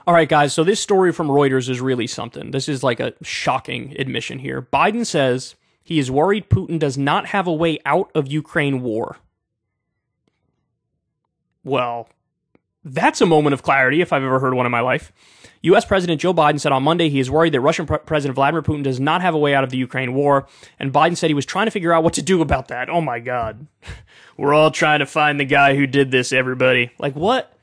All right, guys, so this story from Reuters is really something. This is like a shocking admission here. Biden says he is worried Putin does not have a way out of Ukraine war. Well, that's a moment of clarity if I've ever heard one in my life. U.S. President Joe Biden said on Monday he is worried that Russian President Vladimir Putin does not have a way out of the Ukraine war, and Biden said he was trying to figure out what to do about that. Oh my God. We're all trying to find the guy who did this, everybody. Like, what?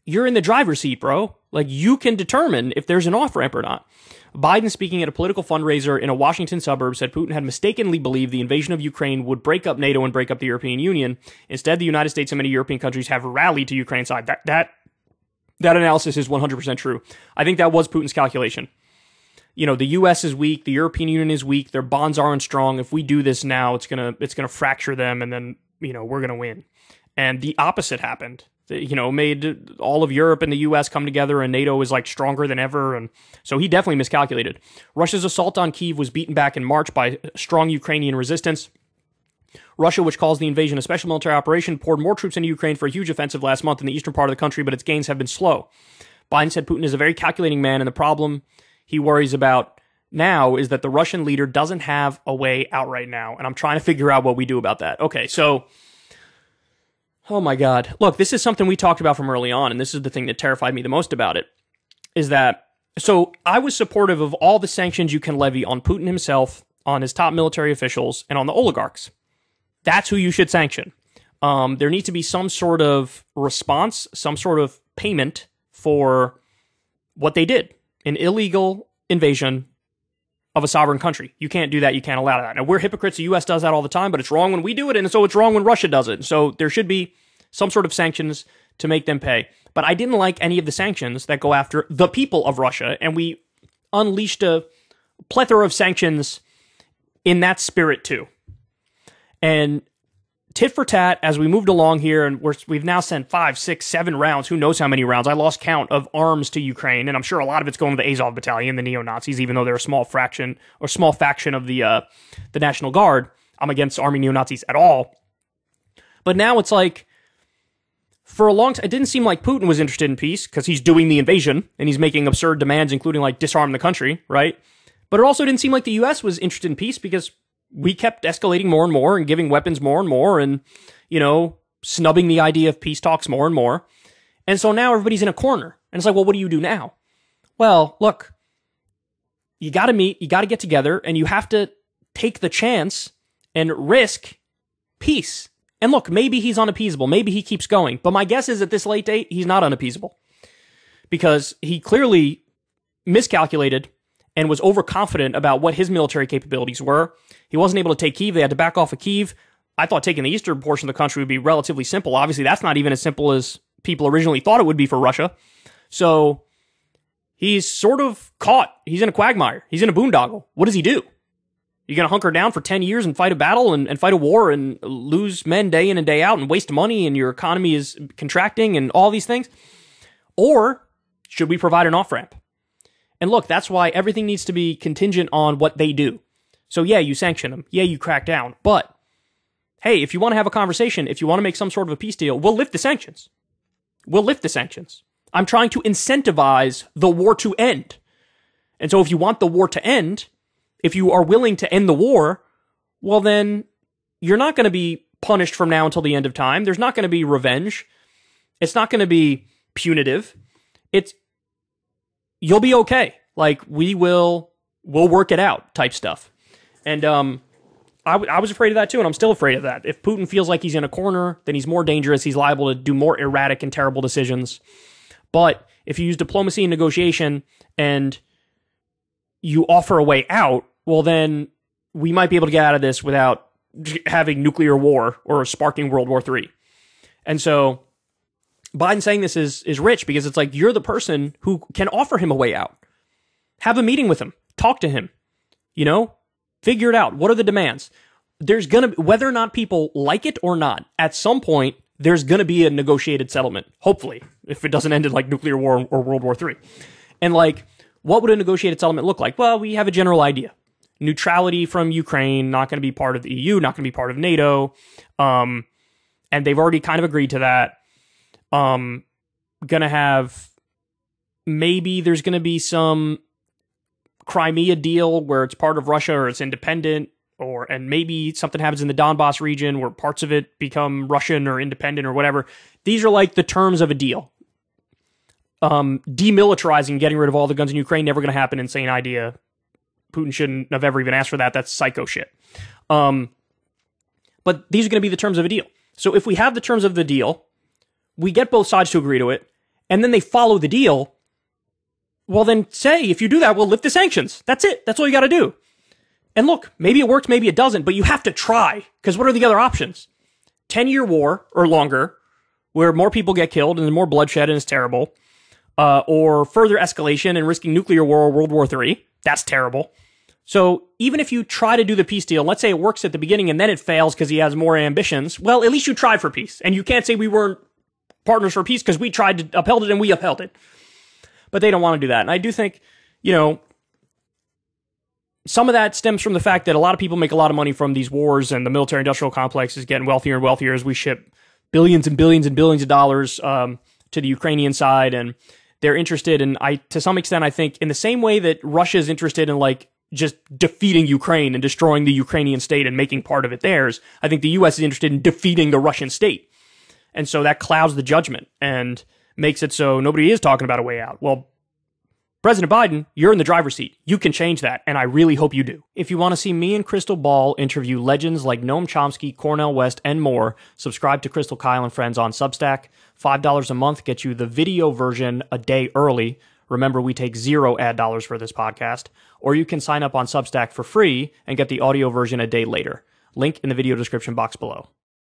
You're in the driver's seat, bro. Like, you can determine if there's an off-ramp or not. Biden, speaking at a political fundraiser in a Washington suburb, said Putin had mistakenly believed the invasion of Ukraine would break up NATO and break up the European Union. Instead, the United States and many European countries have rallied to Ukraine's side. That analysis is 100% true. I think that was Putin's calculation. You know, the U.S. is weak, the European Union is weak, their bonds aren't strong. If we do this now, it's gonna fracture them, and then, you know, we're gonna win. And the opposite happened. You know, made all of Europe and the U.S. come together, and NATO is like stronger than ever, and so he definitely miscalculated. Russia's assault on Kyiv was beaten back in March by strong Ukrainian resistance. Russia, which calls the invasion a special military operation, poured more troops into Ukraine for a huge offensive last month in the eastern part of the country, but its gains have been slow. Biden said Putin is a very calculating man, and the problem he worries about now is that the Russian leader doesn't have a way out right now, and I'm trying to figure out what we do about that. Okay, so... oh my God. Look, this is something we talked about from early on, and this is the thing that terrified me the most about it, is that, so I was supportive of all the sanctions you can levy on Putin himself, on his top military officials, and on the oligarchs. That's who you should sanction. There needs to be some sort of response, some sort of payment for what they did, an illegal invasion of a sovereign country. You can't do that. You can't allow that. Now, we're hypocrites. The U.S. does that all the time, but it's wrong when we do it, and so it's wrong when Russia does it. So there should be some sort of sanctions to make them pay. But I didn't like any of the sanctions that go after the people of Russia, and we unleashed a plethora of sanctions in that spirit too. And tit for tat, as we moved along here, and we've now sent 5, 6, 7 rounds, who knows how many rounds, I lost count, of arms to Ukraine, and I'm sure a lot of it's going to the Azov Battalion, the neo-Nazis, even though they're a small faction of the National Guard. I'm against army neo-Nazis at all. But now it's like, for a long time, it didn't seem like Putin was interested in peace, because he's doing the invasion, and he's making absurd demands, including, like, disarm the country, right? But it also didn't seem like the U.S. was interested in peace, because we kept escalating more and more and giving weapons more and more and, you know, snubbing the idea of peace talks more and more. And so now everybody's in a corner. And it's like, well, what do you do now? Well, look, you got to meet, you got to get together, and you have to take the chance and risk peace. And look, maybe he's unappeasable. Maybe he keeps going. But my guess is at this late date, he's not unappeasable, because he clearly miscalculated and was overconfident about what his military capabilities were. He wasn't able to take Kyiv. They had to back off of Kyiv. I thought taking the eastern portion of the country would be relatively simple. Obviously, that's not even as simple as people originally thought it would be for Russia. So he's sort of caught. He's in a quagmire. He's in a boondoggle. What does he do? You're going to hunker down for 10 years and fight a battle and fight a war and lose men day in and day out and waste money, and your economy is contracting and all these things? Or should we provide an off-ramp? And look, that's why everything needs to be contingent on what they do. So yeah, you sanction them. Yeah, you crack down. But hey, if you want to have a conversation, if you want to make some sort of a peace deal, we'll lift the sanctions. We'll lift the sanctions. I'm trying to incentivize the war to end. And so if you want the war to end, if you are willing to end the war, well then you're not going to be punished from now until the end of time. There's not going to be revenge. It's not going to be punitive. You'll be okay. Like, we'll work it out type stuff. And I was afraid of that too, and I'm still afraid of that. If Putin feels like he's in a corner, then he's more dangerous. He's liable to do more erratic and terrible decisions. But if you use diplomacy and negotiation and you offer a way out, well then we might be able to get out of this without having nuclear war or sparking World War III. And so Biden saying this is rich, because it's like, you're the person who can offer him a way out. Have a meeting with him. Talk to him. You know? Figure it out. What are the demands? There's going to be, whether or not people like it or not, at some point, there's going to be a negotiated settlement. Hopefully. If it doesn't end in like nuclear war or World War III. And like, what would a negotiated settlement look like? Well, we have a general idea. Neutrality from Ukraine, not going to be part of the EU, not going to be part of NATO. And they've already kind of agreed to that. Gonna have maybe there's going to be some Crimea deal where it's part of Russia or it's independent, and maybe something happens in the Donbass region where parts of it become Russian or independent or whatever. These are like the terms of a deal. Demilitarizing, getting rid of all the guns in Ukraine, never going to happen. Insane idea. Putin shouldn't have ever even asked for that. That's psycho shit. But these are going to be the terms of a deal. So if we have the terms of the deal, we get both sides to agree to it, and then they follow the deal, well then say, if you do that, we'll lift the sanctions. That's it. That's all you got to do. And look, maybe it works, maybe it doesn't, but you have to try, because what are the other options? 10-year war or longer, where more people get killed and there's more bloodshed and it's terrible, or further escalation and risking nuclear war or World War III. That's terrible. So even if you try to do the peace deal, let's say it works at the beginning and then it fails because he has more ambitions, well, at least you tried for peace. And you can't say we weren't partners for peace because we tried to upheld it and we upheld it. But they don't want to do that. And I do think, some of that stems from the fact that a lot of people make a lot of money from these wars, and the military-industrial complex is getting wealthier and wealthier as we ship billions and billions and billions of dollars to the Ukrainian side. And they're interested in, to some extent, I think, in the same way that Russia is interested in, like, just defeating Ukraine and destroying the Ukrainian state and making part of it theirs, I think the U.S. is interested in defeating the Russian state. And so that clouds the judgment and makes it so nobody is talking about a way out. Well, President Biden, you're in the driver's seat. You can change that, and I really hope you do. If you want to see me and Crystal Ball interview legends like Noam Chomsky, Cornel West, and more, subscribe to Crystal, Kyle, and Friends on Substack. $5 a month gets you the video version a day early. Remember, we take 0 ad dollars for this podcast. Or you can sign up on Substack for free and get the audio version a day later. Link in the video description box below.